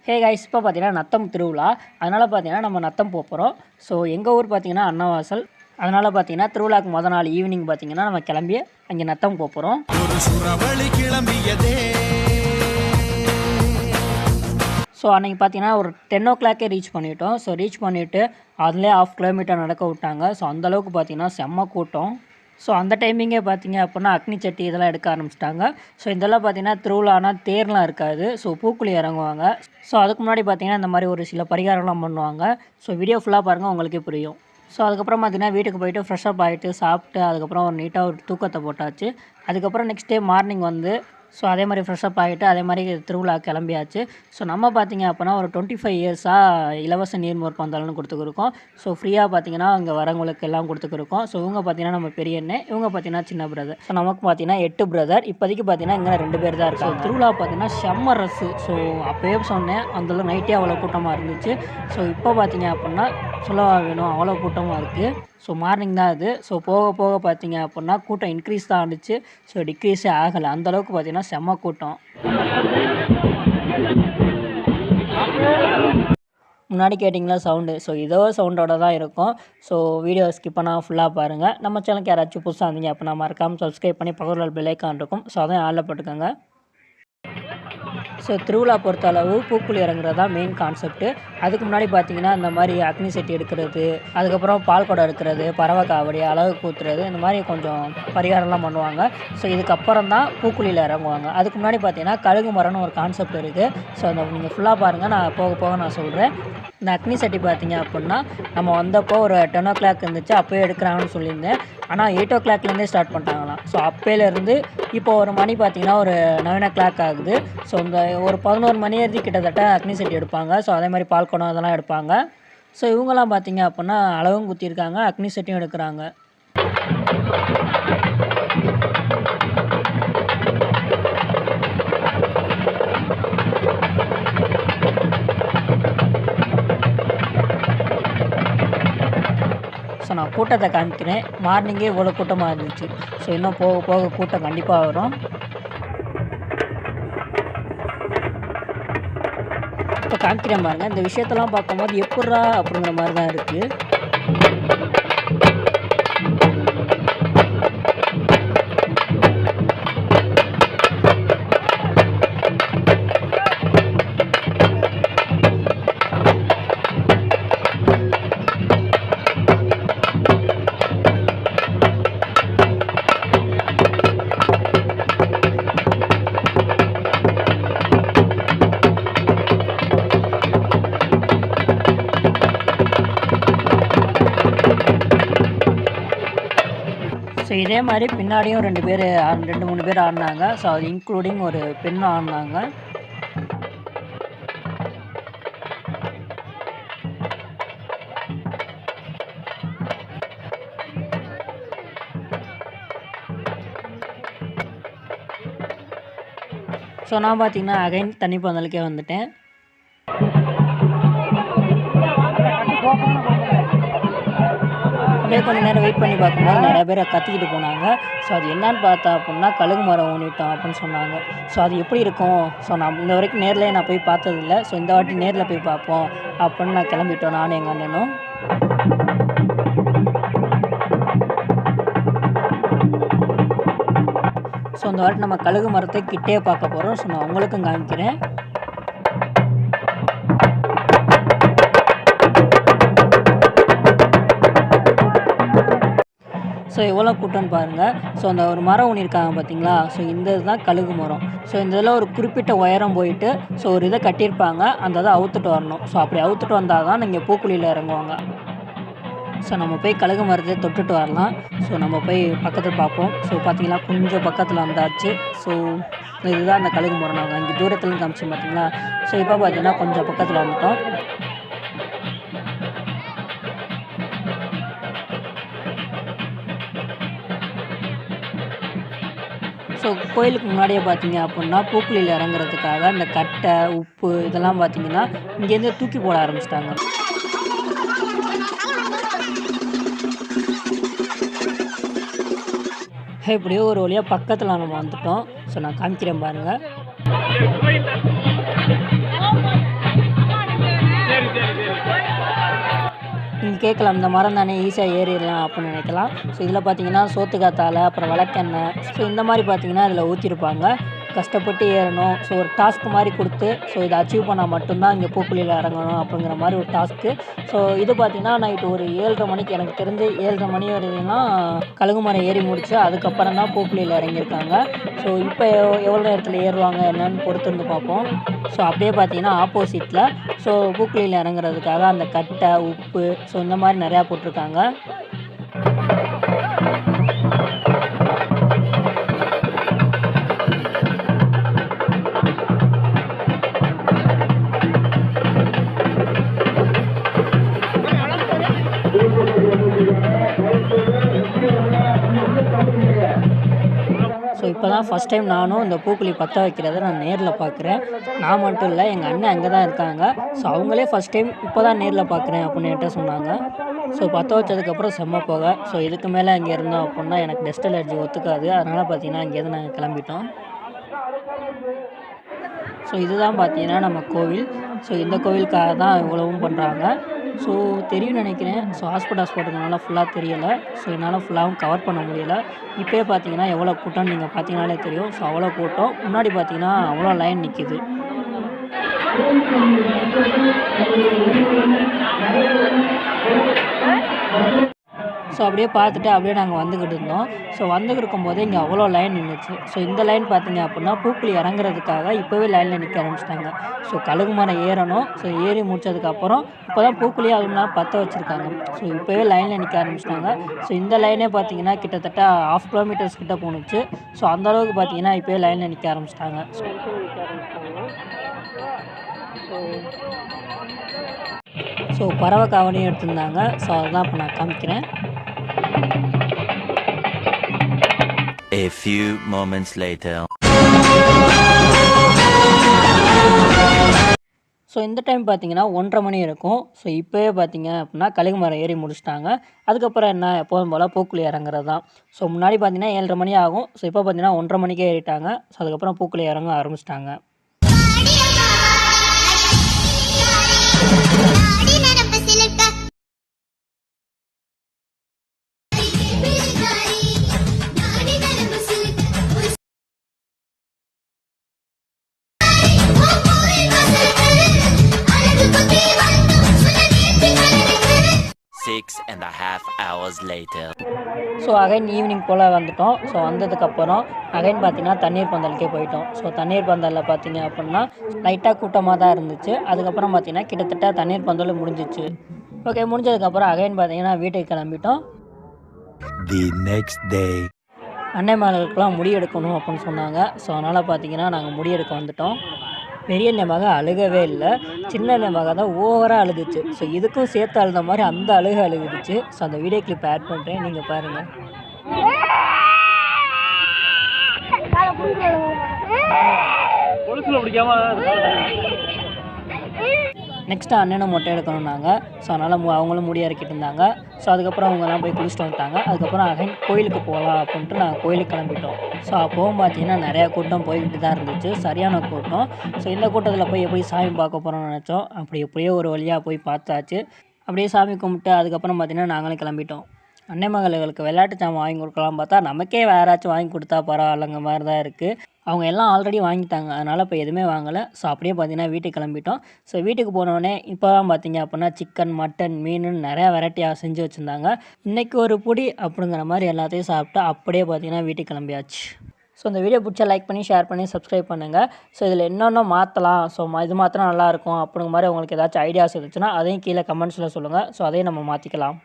Hey guys, இப்போ பார்த்தீங்கன்னா நத்தம் திருவிழா. அதனால் பார்த்தீங்கன்னா நம்ம நத்தம் போகிறோம். ஸோ எங்கள் ஊர் பார்த்தீங்கன்னா அன்னவாசல். அதனால் பார்த்தீங்கன்னா திருவிழாவுக்கு மொதல் நாள் ஈவினிங் பார்த்தீங்கன்னா நம்ம கிளம்பி அங்கே நத்தம் போகிறோம். ஸோ அன்றைக்கி பார்த்தீங்கன்னா ஒரு 10 o'clock ரீச் பண்ணிட்டோம். ஸோ ரீச் பண்ணிவிட்டு அதிலே 1/2 கிலோமீட்டர் நடக்க விட்டாங்க. ஸோ அந்தளவுக்கு பார்த்தீங்கன்னா செம்ம கூட்டம். ஸோ அந்த டைமிங்கே பார்த்தீங்க அப்படின்னா அக்னி சட்டி இதெல்லாம் எடுக்க ஆரம்பிச்சிட்டாங்க. ஸோ இதெல்லாம் பார்த்தீங்கன்னா திருவிழானா தேர்லாம் இருக்காது. ஸோ பூக்குழி இறங்குவாங்க. ஸோ அதுக்கு முன்னாடி பார்த்தீங்கன்னா இந்த மாதிரி ஒரு சில பரிகாரம்லாம் பண்ணுவாங்க. ஸோ வீடியோ ஃபுல்லாக பாருங்கள், உங்களுக்கே புரியும். ஸோ அதுக்கப்புறம் பார்த்தீங்கன்னா வீட்டுக்கு போயிட்டு ஃப்ரெஷ்அப் ஆகிட்டு சாப்பிட்டு அதுக்கப்புறம் ஒரு நீட்டாக ஒரு தூக்கத்தை போட்டாச்சு. அதுக்கப்புறம் நெக்ஸ்ட் டே மார்னிங் வந்து ஸோ அதே மாதிரி ஃப்ரெஷ்அப் ஆகிட்டு அதே மாதிரி திருவிழா கிளம்பியாச்சு. ஸோ நம்ம பார்த்திங்க அப்படின்னா ஒரு 25 இயர்ஸாக இலவச நீர்மோர் பந்தல்னு கொடுத்துருக்கோம். ஸோ ஃப்ரீயாக பார்த்திங்கன்னா அங்கே வரவங்களுக்கு எல்லாம் கொடுத்துருக்கோம். ஸோ இவங்க பார்த்திங்கன்னா நம்ம பெரிய அண்ணன், இவங்க பார்த்திங்கன்னா சின்ன பிரதர். ஸோ நமக்கு பார்த்திங்கன்னா 8 பிரதர். இப்போதைக்கு பார்த்திங்கன்னா இங்கே 2 பேர் தான் இருக்காங்க. திருவிழா பார்த்திங்கன்னா செம்ம ரஸ்ஸு. ஸோ அப்போயே சொன்னேன், அந்தளவு நைட்டே அவ்வளோ கூட்டமாக இருந்துச்சு. ஸோ இப்போ பார்த்திங்க அப்படின்னா சொல்லவா வேணும், அவ்வளோ கூட்டமாக இருக்குது. ஸோ மார்னிங் தான் இது. ஸோ போக போக பார்த்தீங்க அப்படின்னா கூட்டம் இன்க்ரீஸ் தான் ஆகிடுச்சு. ஸோ டிக்ரீஸே ஆகலை. அந்தளவுக்கு பார்த்தீங்கன்னா செம்ம கூட்டம். முன்னாடி கேட்டிங்களா சவுண்டு, ஸோ இதோ சவுண்டோட தான் இருக்கும். ஸோ வீடியோ ஸ்கிப் பண்ணால் ஃபுல்லாக பாருங்கள். நம்ம சேனலுக்கு யாராச்சும் புதுசாக இருந்தீங்க அப்படின்னா மறக்காமல் சப்ஸ்கிரைப் பண்ணி பக்கத்தில் பெல் ஐக்கான் இருக்கும். ஸோ அதையும் ஆளில் போட்டுக்கோங்க. ஸோ திருவிழா பொறுத்தளவு பூக்குழி இறங்குறது தான் மெயின் கான்செப்ட்டு. அதுக்கு முன்னாடி பார்த்தீங்கன்னா இந்த மாதிரி அக்னி சட்டி எடுக்கிறது, அதுக்கப்புறம் பால் குடம் எடுக்கிறது, பறவை காவடி, அலகு கூத்துறது, இந்த மாதிரி கொஞ்சம் பரிகாரம்லாம் பண்ணுவாங்க. ஸோ இதுக்கப்புறம் தான் பூக்குழியில் இறங்குவாங்க. அதுக்கு முன்னாடி பார்த்தீங்கன்னா கழுகு மரம்னு ஒரு கான்செப்ட் இருக்குது. ஸோ அதை நீங்கள் ஃபுல்லாக பாருங்கள், நான் போக போக நான் சொல்கிறேன். இந்த அக்னி சட்டி பார்த்தீங்க அப்படின்னா நம்ம வந்தப்போ ஒரு 10 o'clock இருந்துச்சு, அப்போயே எடுக்கிறாங்கன்னு சொல்லியிருந்தேன். ஆனால் 8 o'clockலேருந்தே ஸ்டார்ட் பண்ணிட்டாங்களாம். ஸோ அப்போலேருந்து இப்போ ஒரு மணி பார்த்திங்கன்னா ஒரு 9 o'clock ஆகுது. ஸோ இந்த ஒரு 11 மணி வரைக்கும் கிட்டத்தட்ட அக்னி சட்டி எடுப்பாங்க. ஸோ அதே மாதிரி பால் குடம் அதெல்லாம் எடுப்பாங்க. ஸோ இவங்கெல்லாம் பார்த்திங்க அப்படின்னா அளவும் குத்திருக்காங்க, அக்னி சட்டியும் எடுக்கிறாங்க. ஸோ நான் கூட்டத்தை காமிக்கிறேன். மார்னிங்கே இவ்வளோ கூட்டமாக இருந்துச்சு. ஸோ இன்னும் போக போக கூட்டம் கண்டிப்பாக வரும். இப்போ காமிக்கிறேன் பாருங்கள். இந்த விஷயத்தெல்லாம் பார்க்கும்போது எப்பட்றா அப்படிங்கிற மாதிரி தான் இருக்குது. ஸோ இதே மாதிரி பின்னாடியும் 2-3 பேர் ஆடினாங்க. ஸோ அது இன்க்ளூடிங் ஒரு பெண்ணும் ஆடினாங்க. ஸோ நான் பார்த்தீங்கன்னா அகைன் தண்ணி பந்தலுக்கே வந்துட்டேன். அப்படியே கொஞ்சம் நேரம் வெயிட் பண்ணி பார்க்கும்போது நிறைய பேர் கத்திக்கிட்டு போனாங்க. ஸோ அது என்னன்னு பார்த்தா அப்படின்னா கழுகு மரம் ஊனிட்டோம் அப்படின்னு சொன்னாங்க. ஸோ அது எப்படி இருக்கும், ஸோ நான் இந்த வரைக்கும் நேரில் நான் போய் பார்த்ததில்ல. ஸோ இந்த வாட்டி நேரில் போய் பார்ப்போம் அப்படின்னு நான் கிளம்பிட்டோம், நானும் எங்கள் அண்ணனும். ஸோ இந்த வாட்டி நம்ம கழுகு மரத்தை கிட்டே பார்க்க போகிறோம். ஸோ நான் உங்களுக்கும் காமிக்கிறேன். ஸோ எவ்வளோ கூட்டம்னு பாருங்கள். ஸோ அந்த ஒரு மரம் ஊனியிருக்காங்க பார்த்தீங்களா, ஸோ இந்த இதுதான் கழுகு மரம். ஸோ இந்த இதில் ஒரு குறிப்பிட்ட உயரம் போயிட்டு ஸோ ஒரு இதை கட்டியிருப்பாங்க, அந்த இதை அவுத்துட்டு வரணும். ஸோ அப்படி அவுத்துட்டு வந்தால் தான் நீங்கள் பூக்குழியில் இறங்குவாங்க. ஸோ நம்ம போய் கழுகு மரத்தை தொட்டுட்டு வரலாம். ஸோ நம்ம போய் பக்கத்தில் பார்ப்போம். ஸோ பார்த்தீங்கன்னா கொஞ்சம் பக்கத்தில் வந்தாச்சு. ஸோ இதுதான் அந்த கழுகு மரம். நாங்கள் இங்கே தூரத்துலேருந்து காமிச்சோம் பார்த்தீங்களா. ஸோ இப்போ பார்த்தீங்கன்னா கொஞ்சம் பக்கத்தில் வந்துட்டோம். ஸோ கோயிலுக்கு முன்னாடியே பார்த்தீங்க அப்படின்னா பூக்குழியில் இறங்குறதுக்காக இந்த கட்டை, உப்பு இதெல்லாம் பார்த்தீங்கன்னா இங்கேருந்து தூக்கி போட ஆரம்பிச்சிட்டாங்க. இப்படியோ ஒரு வழியாக பக்கத்தில் நம்ம வந்துட்டோம். ஸோ நான் காமிக்கிறேன் பாருங்கள். கேட்கலாம், இந்த மரம் தானே ஈஸியாக ஏறிடலாம் அப்படின்னு நினைக்கலாம். ஸோ இதில் பார்த்தீங்கன்னா சோத்துக்காத்தால, அப்புறம் விளக்கெண்ணெய், ஸோ இந்த மாதிரி பார்த்தீங்கன்னா இதில் ஊற்றிருப்பாங்க. கஷ்டப்பட்டு ஏறணும். ஸோ ஒரு டாஸ்க் மாதிரி கொடுத்து, ஸோ இதை அச்சீவ் பண்ணால் மட்டும்தான் இங்கே பூக்குழியில் இறங்கணும் அப்படிங்கிற மாதிரி ஒரு டாஸ்க்கு. ஸோ இது பார்த்திங்கன்னா நைட்டு ஒரு 7:30 மணிக்கு, எனக்கு தெரிஞ்சு 7:30 மணி வரைக்கும்னா கழுகு மரம் ஏறி முடிச்சு அதுக்கப்புறம் தான் பூக்குழியில் இறங்கியிருக்காங்க. ஸோ இப்போ எவ்வளோ நேரத்தில் ஏறுவாங்க என்னன்னு பொறுத்திருந்து பார்ப்போம். ஸோ அப்படியே பார்த்தீங்கன்னா ஆப்போசிட்டில் ஸோ பூக்குழியில் இறங்குறதுக்காக அந்த கட்டை, உப்பு, ஸோ இந்த மாதிரி நிறையா போட்டிருக்காங்க. ஸோ இப்போ தான் ஃபஸ்ட் டைம் நானும் இந்த பூக்குழி பற்ற வைக்கிறத நான் நேரில் பார்க்குறேன். நான் மட்டும் இல்லை, எங்கள் அண்ணன் அங்கே தான் இருக்காங்க. ஸோ அவங்களே ஃபஸ்ட் டைம் இப்போ தான் நேரில் பார்க்குறேன் அப்படின்னு என்கிட்ட சொன்னாங்க. ஸோ பற்ற வச்சதுக்கப்புறம் செம்ம போக. ஸோ இதுக்கு மேலே அங்கே இருந்தோம் அப்படின்னா எனக்கு டஸ்ட் அலர்ஜி ஒத்துக்காது. அதனால் பார்த்தீங்கன்னா அங்கேருந்து நாங்கள் கிளம்பிட்டோம். ஸோ இதுதான் பார்த்தீங்கன்னா நம்ம கோவில். ஸோ இந்த கோவிலுக்காக தான் இவ்வளவும் பண்ணுறாங்க. ஸோ தெரியும்னு நினைக்கிறேன். ஸோ ஹாஸ்பிட்டல்ஸ் போட்டதுனால ஃபுல்லாக தெரியலை. ஸோ என்னால் ஃபுல்லாகவும் கவர் பண்ண முடியலை. இப்போயே பார்த்தீங்கன்னா எவ்வளோ கூட்டம்னு நீங்கள் பார்த்தீங்கனாலே தெரியும். ஸோ அவ்வளோ கூட்டம். முன்னாடி பார்த்தீங்கன்னா அவ்வளோ லைன் நிற்கிது. ஸோ அப்படியே பார்த்துட்டு அப்படியே நாங்கள் வந்துக்கிட்டு இருந்தோம். ஸோ வந்துக்கிட்டு இருக்கும்போதே இங்கே அவ்வளோ லைன் நின்றுச்சு. ஸோ இந்த லைன் பார்த்தீங்க அப்படின்னா பூக்குழி இறங்குறதுக்காக இப்போவே லைனில் நிற்க ஆரம்பிச்சிட்டாங்க. ஸோ கழுகு மரம் ஏறணும். ஸோ ஏறி முடிச்சதுக்கப்புறம் இப்போ தான் பூக்குழி அதுனா பற்ற வச்சுருக்காங்க. ஸோ இப்போவே லைனில் நிற்க ஆரம்பிச்சிட்டாங்க. ஸோ இந்த லைனே பார்த்தீங்கன்னா கிட்டத்தட்ட 1/2 கிலோமீட்டர்ஸ் கிட்ட போணுச்சு. ஸோ அந்தளவுக்கு பார்த்தீங்கன்னா இப்போவே லைனில் நிற்க ஆரம்பிச்சிட்டாங்க. ஸோ பறவை காவடியும் எடுத்திருந்தாங்க. ஸோ அதுதான் இப்போ நான் காமிக்கிறேன். A few moments later. So இந்த டைம் பார்த்தீங்கன்னா 1:30 மணி இருக்கும். ஸோ இப்போவே பார்த்தீங்க அப்படின்னா கழுகு மரம் ஏறி முடிச்சிட்டாங்க. அதுக்கப்புறம் என்ன, எப்போதும் போல் பூக்குழி இறங்குறது தான். ஸோ முன்னாடி பார்த்தீங்கன்னா 7:30 மணி ஆகும். ஸோ இப்போ பார்த்தீங்கன்னா 1:30 மணிக்கே ஏறிட்டாங்க. ஸோ அதுக்கப்புறம் பூக்குழி இறங்க ஆரம்பிச்சிட்டாங்க. Six and a half hours later. So again evening போல் வந்துட்டோம். ஸோ வந்ததுக்கப்புறம் அகைன் பார்த்தீங்கன்னா தண்ணீர் பந்தலுக்கே போயிட்டோம். ஸோ தண்ணீர் பந்தலில் பார்த்தீங்க அப்படின்னா லைட்டாக கூட்டமாக தான் இருந்துச்சு. அதுக்கப்புறம் பார்த்தீங்கன்னா கிட்டத்தட்ட தண்ணீர் பந்தல் முடிஞ்சிச்சு. ஓகே, முடிஞ்சதுக்கப்புறம் அகைன் பார்த்தீங்கன்னா வீட்டுக்கு கிளம்பிட்டோம். The next day. அன்னைமார்களுக்கெல்லாம் முடி எடுக்கணும் அப்படின்னு சொன்னாங்க. ஸோ அதனால் பார்த்தீங்கன்னா நாங்கள் முடி எடுக்க வந்துட்டோம். பெரிய அண்ணன் மக அழுகவே இல்லை, சின்ன அண்ணன் மக தான் ஓவராக அழுதுச்சு. ஸோ இதுக்கும் சேர்த்து அழுத மாதிரி அந்த அழுகுச்சு. ஸோ அந்த வீடியோ கிளிப் ஆட் பண்ணுறேன், நீங்கள் பாருங்கள். நெக்ஸ்ட்டு அண்ணனும் மொட்டை எடுக்கணும்னாங்க. ஸோ அதனால் அவங்களும் முடி இறக்கிட்டு இருந்தாங்க. ஸோ அதுக்கப்புறம் அவங்கெல்லாம் போய் குளிச்சுட்டு வந்துட்டாங்க. அதுக்கப்புறம் அகைன் கோயிலுக்கு போகலாம் அப்படின்ட்டு நாங்கள் கோயிலுக்கு கிளம்பிட்டோம். ஸோ அப்போவும் பார்த்தீங்கன்னா நிறையா கூட்டம் போய்கிட்டு தான் இருந்துச்சு, சரியான கூட்டம். ஸோ இந்த கூட்டத்தில் போய் எப்படி சாமி பார்க்க போகிறோம்னு நினச்சோம். அப்படி எப்படியோ ஒரு வழியாக போய் பார்த்தாச்சு. அப்படியே சாமி கும்பிட்டு அதுக்கப்புறம் பார்த்தீங்கன்னா நாங்களும் கிளம்பிட்டோம். அன்னை மகளுக்கு விளையாட்டு சாமான் வாங்கி கொடுக்கலாம் பார்த்தா நமக்கே வேறாச்சும் வாங்கி கொடுத்தா பரவாயில்லைங்க மாதிரி தான் இருக்குது. அவங்க எல்லாம் ஆல்ரெடி வாங்கிட்டாங்க, அதனால் இப்போ எதுவுமே வாங்கலை. ஸோ அப்படியே பார்த்தீங்கன்னா வீட்டுக்கு கிளம்பிட்டோம். ஸோ வீட்டுக்கு போனோடனே இப்போ தான் பார்த்தீங்க அப்படின்னா சிக்கன், மட்டன், மீனுன்னு நிறையா வெரைட்டியாக செஞ்சு வச்சுருந்தாங்க. இன்றைக்கி ஒரு பொடி அப்படிங்கிற மாதிரி எல்லாத்தையும் சாப்பிட்டு அப்படியே பார்த்தீங்கன்னா வீட்டுக்கு கிளம்பியாச்சு. ஸோ இந்த வீடியோ பிடிச்சா லைக் பண்ணி, ஷேர் பண்ணி, சப்ஸ்கிரைப் பண்ணுங்கள். ஸோ இதில் என்னென்ன மாற்றலாம், ஸோ இது மாற்றினா நல்லாயிருக்கும் அப்படிங்கிற மாதிரி உங்களுக்கு ஏதாச்சும் ஐடியாஸ் இருந்துச்சுன்னா அதையும் கீழே கமெண்ட்ஸில் சொல்லுங்கள். ஸோ அதையும் நம்ம மாற்றிக்கலாம்.